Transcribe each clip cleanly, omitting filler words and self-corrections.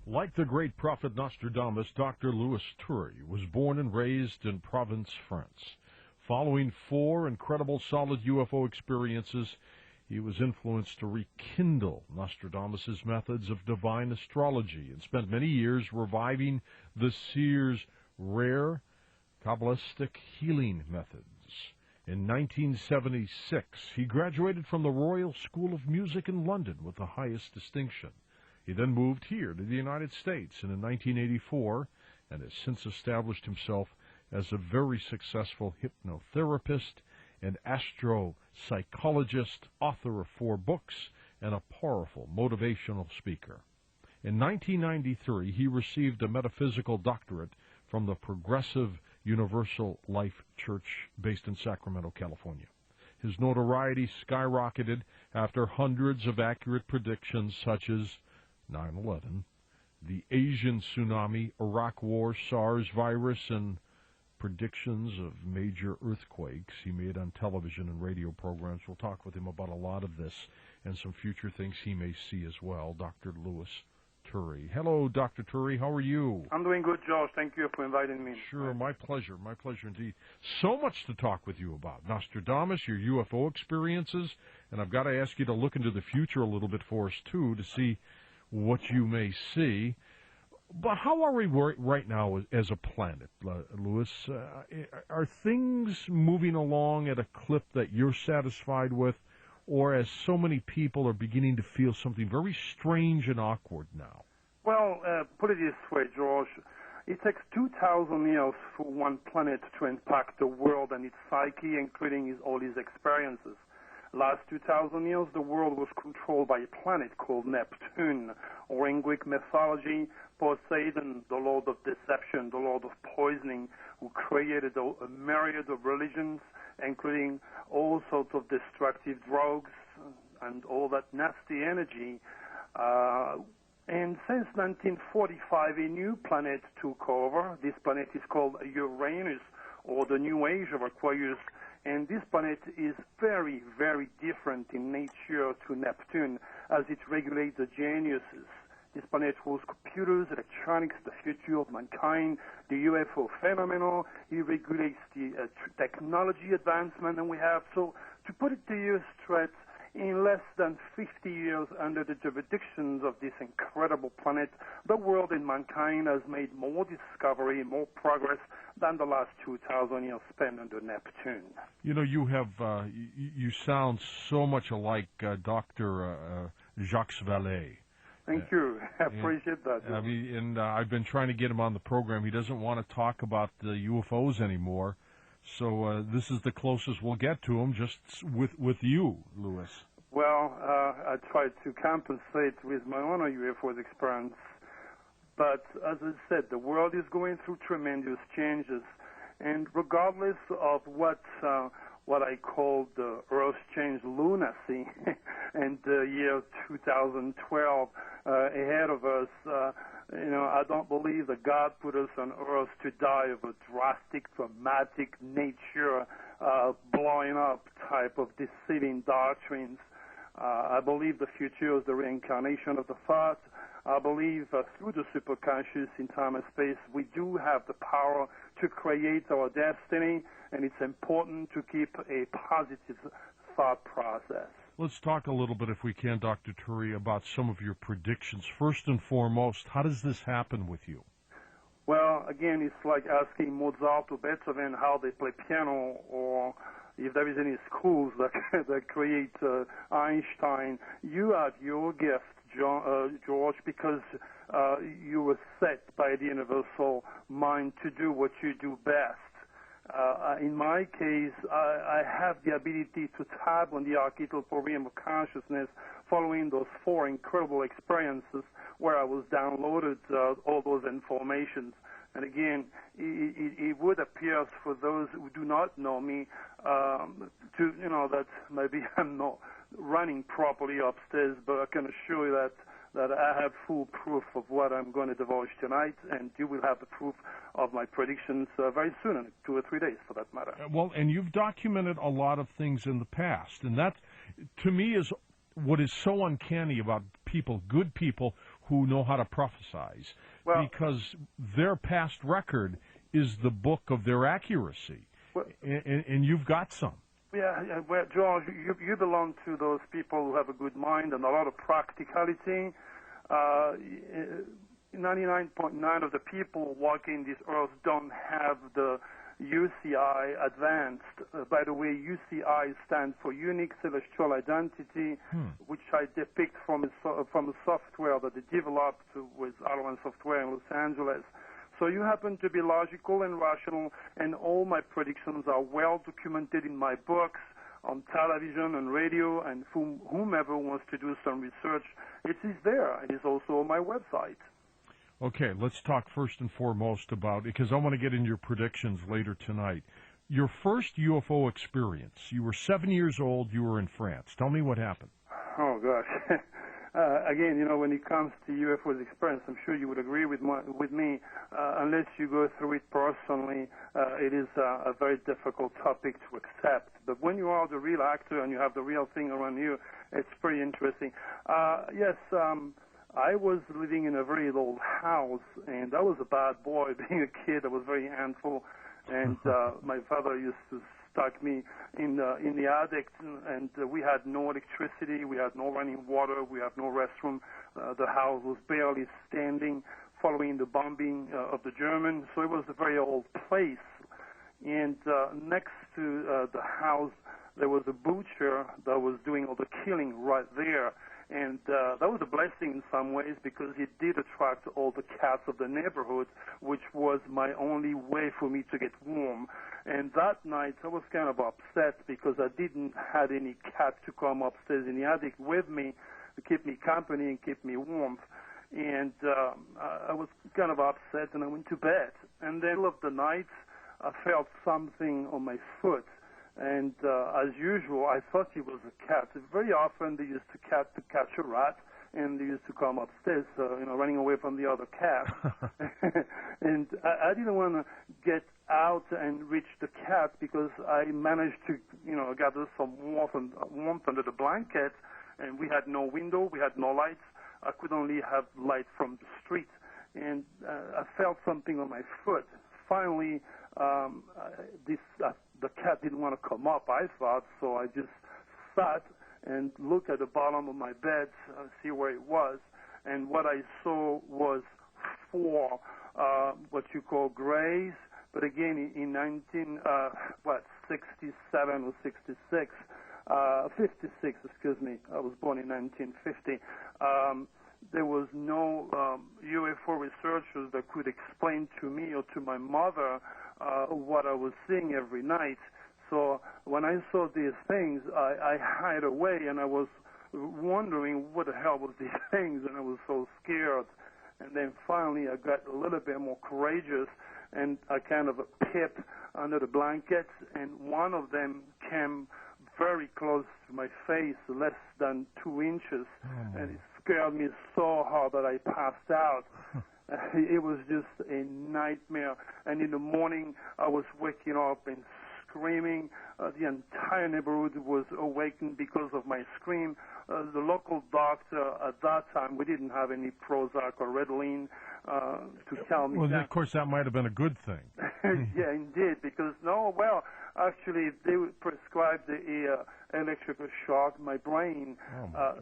Like the great prophet Nostradamus, Dr. Louis Turi was born and raised in Provence, France. Following 4 incredible solid UFO experiences, he was influenced to rekindle Nostradamus's methods of divine astrology and spent many years reviving the seer's rare Kabbalistic healing methods. In 1976, he graduated from the Royal School of Music in London with the highest distinction. He then moved here to the United States and in 1984 and has since established himself as a very successful hypnotherapist and astropsychologist, author of 4 books, and a powerful motivational speaker. In 1993, he received a metaphysical doctorate from the Progressive Universal Life Church based in Sacramento, California. His notoriety skyrocketed after hundreds of accurate predictions such as 9/11, the Asian tsunami, Iraq War, SARS virus, and predictions of major earthquakes he made on television and radio programs. We'll talk with him about a lot of this and some future things he may see as well. Dr. Louis Turi. Hello, Dr. Turi. How are you? I'm doing good, George. Thank you for inviting me. Sure, my pleasure. My pleasure indeed. So much to talk with you about. Nostradamus, your UFO experiences, and I've got to ask you to look into the future a little bit for us, too, to see what you may see. But how are we right now as a planet, Louis? Are things moving along at a clip that you're satisfied with, or as so many people are beginning to feel something very strange and awkward now? Well, put it this way, George. It takes 2,000 years for one planet to impact the world and its psyche, including all his experiences. Last 2,000 years, the world was controlled by a planet called Neptune, or in Greek mythology, Poseidon, the lord of deception, the lord of poisoning, who created a myriad of religions, including all sorts of destructive drugs and all that nasty energy. And since 1945, a new planet took over. This planet is called Uranus, or the new age of Aquarius. And this planet is very, very different in nature to Neptune, as it regulates the geniuses. This planet holds computers, electronics, the future of mankind, the UFO phenomenon. It regulates the technology advancement that we have. So, to put it to you straight, in less than 50 years under the jurisdictions of this incredible planet, the world and mankind has made more discovery, more progress than the last 2,000 years spent under Neptune. You know, you have, you sound so much alike Dr. Jacques Vallée. Thank you. I appreciate that. I mean, and I've been trying to get him on the program. He doesn't want to talk about the UFOs anymore. So this is the closest we'll get to him, just with you, Louis. Well, I tried to compensate with my own UFO experience. But as I said, the world is going through tremendous changes. And regardless of what I call the Earth change lunacy in the year 2012 ahead of us, I don't believe that God put us on Earth to die of a drastic, dramatic nature, blowing up type of deceiving doctrines. I believe the future is the reincarnation of the thought. I believe through the superconscious in time and space, we do have the power to create our destiny, and it's important to keep a positive thought process. Let's talk a little bit, if we can, Dr. Turi, about some of your predictions. First and foremost, how does this happen with you? Well, again, it's like asking Mozart or Beethoven how they play piano, or if there is any schools that create Einstein. You have your gift, George, because you were set by the universal mind to do what you do best. In my case, I have the ability to tap on the archetypal program of consciousness following those 4 incredible experiences where I was downloaded all those informations. And again, it would appear for those who do not know me, that maybe I'm not running properly upstairs, but I can assure you that I have full proof of what I'm going to divulge tonight, and you will have the proof of my predictions very soon, in 2 or 3 days for that matter. Well, and you've documented a lot of things in the past, and that, to me, is what is so uncanny about people, good people, who know how to prophesize, Well, because their past record is the book of their accuracy, well, and you've got some. yeah, well, George, you belong to those people who have a good mind and a lot of practicality. 99.9 of the people walking this earth don't have the UCI advanced. By the way, UCI stands for Unique Celestial Identity, which I depict from a software that they developed with Alwan Software in Los Angeles. So you happen to be logical and rational, and all my predictions are well documented in my books, on television and radio, and whomever wants to do some research, it is there. It is also on my website. Okay, let's talk first and foremost about, because I want to get into your predictions later tonight. Your first UFO experience, you were 7 years old, you were in France. Tell me what happened. Oh, gosh. Again, when it comes to UFO's experience, I'm sure you would agree with me. Unless you go through it personally, it is a very difficult topic to accept. But when you are the real actor and you have the real thing around you, it's pretty interesting. Yes, I was living in a very old house, and I was a bad boy. Being a kid, I was very handful, and my father used to stuck me in the attic, and we had no electricity, we had no running water, we had no restroom. The house was barely standing following the bombing of the Germans, so it was a very old place. And next to the house, there was a butcher that was doing all the killing right there. And that was a blessing in some ways because it did attract all the cats of the neighborhood, which was my only way for me to get warm. And that night I was kind of upset because I didn't have any cat to come upstairs in the attic with me to keep me company and keep me warm. And I was kind of upset, and I went to bed. And then of the night I felt something on my foot. And as usual, I thought it was a cat. Very often they used to catch a rat, and they used to come upstairs, running away from the other cat. And I didn't want to get out and reach the cat because I managed to, gather some warmth under the blanket, and we had no window, we had no lights. I could only have light from the street, and I felt something on my foot. Finally, the cat didn't want to come up, I thought, so I just sat and looked at the bottom of my bed, see where it was, and what I saw was 4 what you call grays, but again in 67 or 66, 56, excuse me, I was born in 1950. There was no UFO researchers that could explain to me or to my mother what I was seeing every night. So when I saw these things, I hid away, and I was wondering what the hell was these things, and I was so scared. And then finally I got a little bit more courageous, and I kind of peeped under the blankets, and one of them came very close to my face, less than 2 inches, and it scared me so hard that I passed out. It was just a nightmare. And in the morning, I was waking up and screaming. The entire neighborhood was awakened because of my scream. The local doctor at that time, we didn't have any Prozac or Ritalin to tell me. Well, of course, that might have been a good thing. Yeah, indeed, because actually, they prescribed the electrical shock my brain.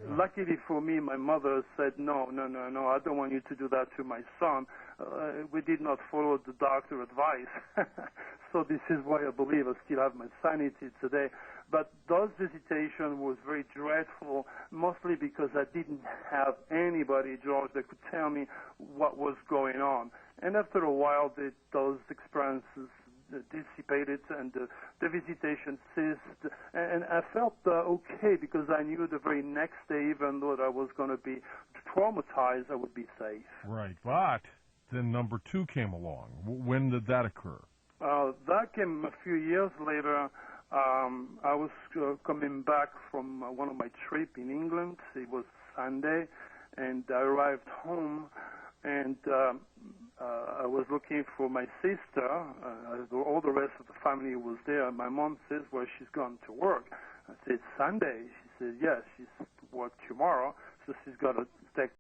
Luckily for me, my mother said, no, I don't want you to do that to my son. We did not follow the doctor's advice. So this is why I believe I still have my sanity today. But those visitations was very dreadful, mostly because I didn't have anybody, George, that could tell me what was going on. And after a while, those experiences dissipated, and the visitation ceased, and I felt okay because I knew the very next day, even though I was going to be traumatized, I would be safe. Right, but then number 2 came along. When did that occur? That came a few years later. I was coming back from one of my trips in England. It was Sunday, and I arrived home, and I was looking for my sister. All the rest of the family was there. My mom says, well, she's gone to work. I said, Sunday? She said, yes, she's to work tomorrow. So she's got